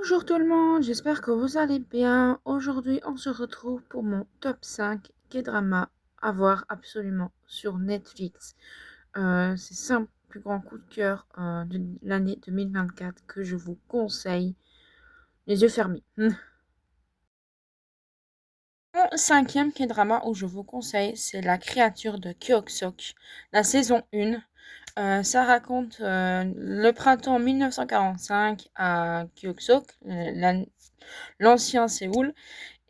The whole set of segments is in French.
Bonjour tout le monde, j'espère que vous allez bien. Aujourd'hui, on se retrouve pour mon top 5 K-drama à voir absolument sur Netflix. C'est 5 plus grands coups de cœur de l'année 2024 que je vous conseille, les yeux fermés. Mon cinquième K-drama où je vous conseille, c'est La créature de Kyoksok, la saison 1. Ça raconte le printemps 1945 à Kyoksok, l'ancien Séoul.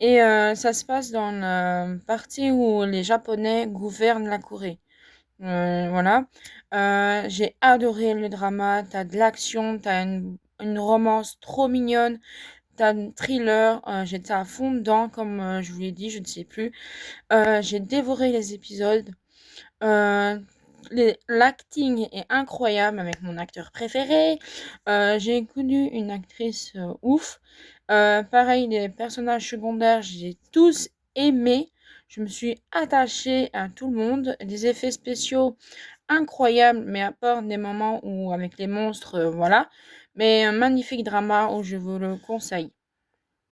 Et ça se passe dans la partie où les Japonais gouvernent la Corée. Voilà. J'ai adoré le drama. T'as de l'action, t'as une romance trop mignonne, t'as un thriller. J'étais à fond dedans, comme je vous l'ai dit, je ne sais plus. J'ai dévoré les épisodes. Euh, L'acting est incroyable avec mon acteur préféré. J'ai connu une actrice ouf. Pareil, les personnages secondaires, j'ai tous aimé. Je me suis attachée à tout le monde. Des effets spéciaux incroyables, mais à part des moments où avec les monstres, voilà. Mais un magnifique drama où je vous le conseille.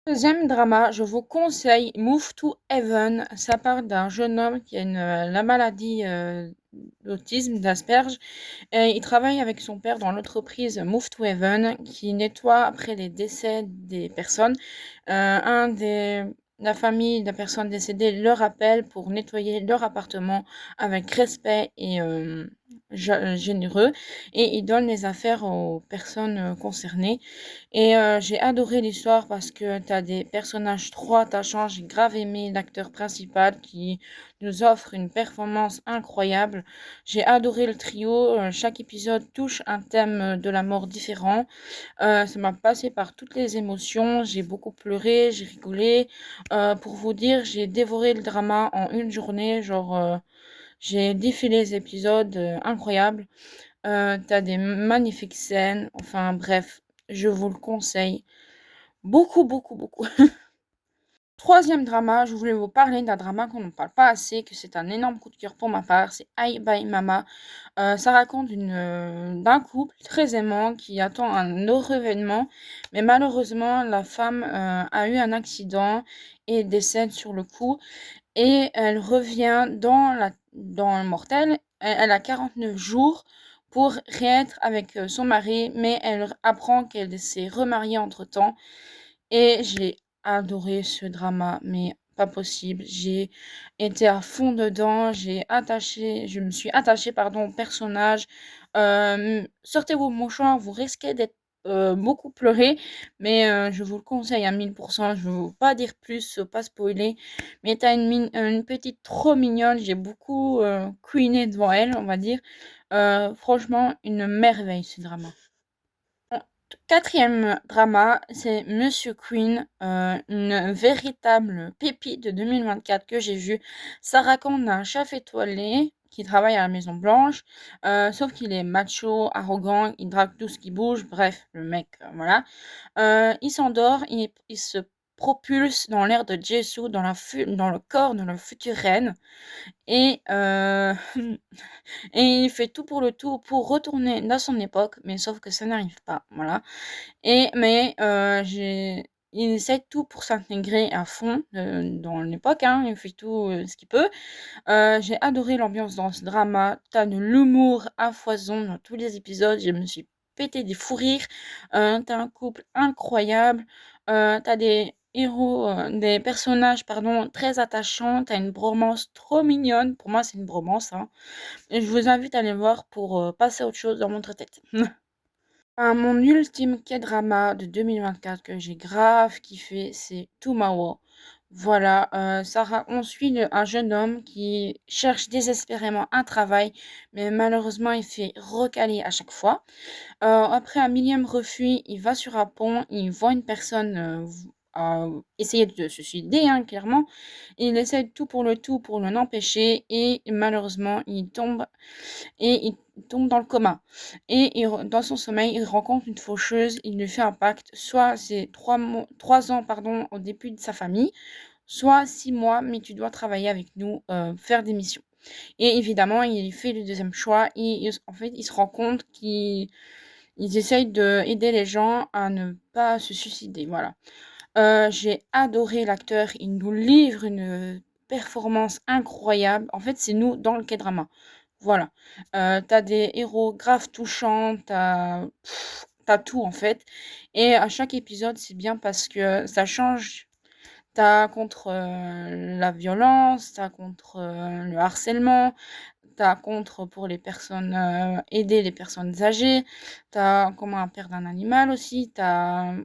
Deuxième drama, je vous conseille Move to Heaven. Ça parle d'un jeune homme qui a la maladie d'autisme, d'Asperge. Et il travaille avec son père dans l'entreprise Move to Heaven qui nettoie après les décès des personnes. La famille de la personne décédée leur appelle pour nettoyer leur appartement avec respect et généreux. Et il donne les affaires aux personnes concernées. Et j'ai adoré l'histoire parce que tu as des personnages trop attachants. J'ai grave aimé l'acteur principal qui nous offre une performance incroyable. J'ai adoré le trio. Chaque épisode touche un thème de la mort différent. Ça m'a passé par toutes les émotions. J'ai beaucoup pleuré, j'ai rigolé. Pour vous dire, j'ai dévoré le drama en une journée. Genre, j'ai défilé les épisodes incroyables. T'as des magnifiques scènes. Enfin, bref, je vous le conseille. Beaucoup, beaucoup, beaucoup. Troisième drama, je voulais vous parler d'un drama qu'on ne parle pas assez, que c'est un énorme coup de cœur pour ma part, c'est I by Mama. Ça raconte d'un couple très aimant qui attend un heureux événement, mais malheureusement, la femme a eu un accident et décède sur le coup, et elle revient dans le mortel. Elle a 49 jours pour réêtre avec son mari, mais elle apprend qu'elle s'est remariée entre-temps. Et j'ai adoré ce drama, mais pas possible. J'ai été à fond dedans, je me suis attachée, pardon, au personnage. Sortez vos mouchoirs, vous risquez d'être beaucoup pleuré, mais je vous le conseille à 1000%. Je ne veux pas dire plus, pas spoiler, mais t'as une petite trop mignonne. J'ai beaucoup queené devant elle, on va dire. Franchement, une merveille ce drama. Quatrième drama, c'est Monsieur Queen, une véritable pépite de 2024 que j'ai vue. Ça raconte un chef étoilé qui travaille à la Maison Blanche, sauf qu'il est macho, arrogant, il drague tout ce qui bouge, bref, le mec, voilà. Il s'endort, il se propulse dans l'air de Jesu, dans le corps de la future reine, et et il fait tout pour le tout pour retourner dans son époque, mais sauf que ça n'arrive pas, voilà. Mais il essaie tout pour s'intégrer à fond dans l'époque, hein, il fait tout ce qu'il peut. J'ai adoré l'ambiance dans ce drama. T'as de l'humour à foison dans tous les épisodes. Je me suis pété des fous rires. T'as un couple incroyable. T'as des personnages, pardon, très attachants. T'as une bromance trop mignonne. Pour moi, c'est une bromance, hein. Et je vous invite à aller voir pour passer à autre chose dans votre tête. Mon ultime K-drama de 2024 que j'ai grave kiffé, c'est Tomorrow. Voilà, on suit un jeune homme qui cherche désespérément un travail, mais malheureusement il fait recaler à chaque fois. Après un millième refus, il va sur un pont, il voit une personne essayer de se suicider, hein, clairement. Il essaie tout pour le tout pour l'en empêcher et malheureusement il tombe dans le coma. Et dans son sommeil, il rencontre une faucheuse, il lui fait un pacte, soit c'est 3 ans pardon, au début de sa famille, soit 6 mois, mais tu dois travailler avec nous, faire des missions. Et évidemment, il fait le deuxième choix et en fait, il se rend compte qu'il Ils essayent d'aider les gens à ne pas se suicider, voilà. J'ai adoré l'acteur, il nous livre une performance incroyable. En fait, c'est nous dans le K-drama. Voilà. Tu des héros graves touchants, t'as tout en fait. Et à chaque épisode, c'est bien parce que ça change. T'as contre la violence, t'as contre le harcèlement, t'as contre pour les personnes, aider les personnes âgées, t'as comment perdre un animal aussi, t'as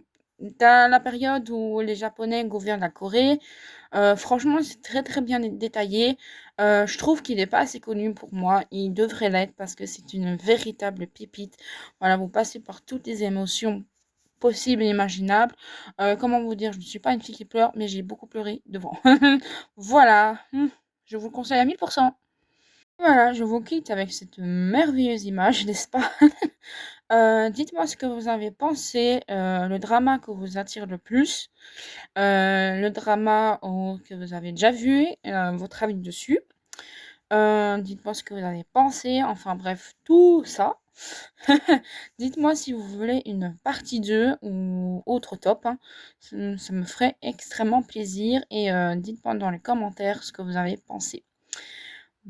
la période où les Japonais gouvernent la Corée. Franchement, c'est très très bien détaillé. Je trouve qu'il n'est pas assez connu pour moi. Il devrait l'être parce que c'est une véritable pépite. Voilà, vous passez par toutes les émotions possibles et imaginables. Comment vous dire, je ne suis pas une fille qui pleure, mais j'ai beaucoup pleuré devant. Voilà, je vous le conseille à 1000%. Voilà, je vous quitte avec cette merveilleuse image, n'est-ce pas? Dites-moi ce que vous avez pensé, le drama que vous attire le plus, le drama que vous avez déjà vu, votre avis dessus. Dites-moi ce que vous avez pensé, enfin bref, tout ça. Dites-moi si vous voulez une partie 2 ou autre top, hein. Ça me ferait extrêmement plaisir et dites-moi dans les commentaires ce que vous avez pensé.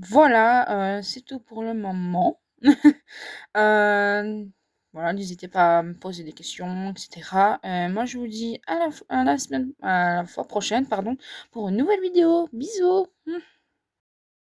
Voilà, c'est tout pour le moment. Voilà, n'hésitez pas à me poser des questions, et cetera. Moi, je vous dis à la fois prochaine, pardon, pour une nouvelle vidéo. Bisous!